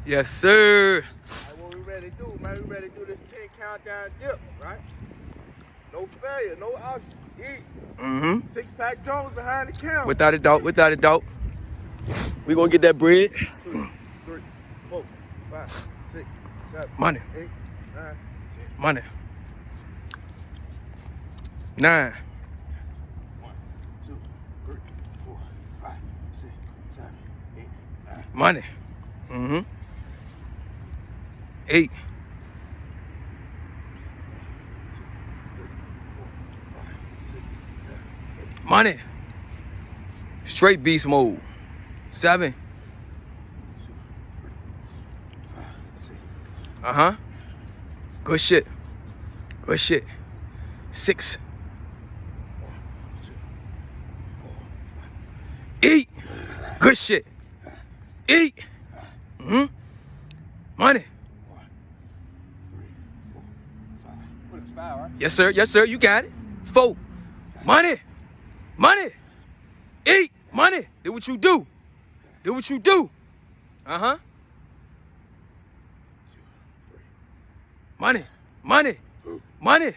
Yes, sir. Right, what we ready to do, man? We ready to do this 10 countdown dips, right? No failure, no option. Eat. Mm-hmm. 6-pack Jones behind the camera. Without a doubt, without a doubt. We gonna get that bread. 2, 3, 4, 5, 6, 7, Money. 8, 9, 10. Money. 9. 1, 2, 3, 4, 5, 6, 7, 8, 9. Money. Mm-hmm. 8. 2, 3, 4, 5, 6, 7, 8. Money. Straight beast mode. 7. 2, 3, 5, 6. Uh-huh. Good shit. Good shit. 6. 1, 2, 4, 8. Good shit. 8. Mm-hmm. Money. 1, 3, 4, 5. What is 5, right? Yes, sir. Yes, sir. You got it. 4. Money. Money. 8. Money. Do what you do. Do what you do. Uh-huh. 2, 3. Money. Money. Money.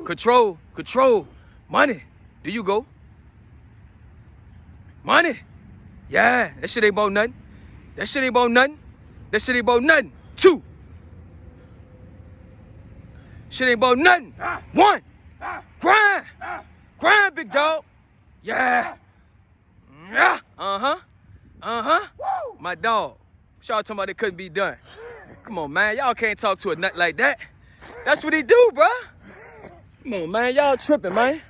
Control. Control. Money. There you go. Money. Yeah. That shit ain't about nothing. That shit ain't about nothing. That shit ain't about nothing. 2. Shit ain't about nothing. 1. Grind. Grind, big dog. Yeah. Yeah. Uh-huh. Uh-huh. My dog. Y'all talking about it couldn't be done. Come on, man. Y'all can't talk to a nut like that. That's what he do, bruh. Come on, man. Y'all tripping, man.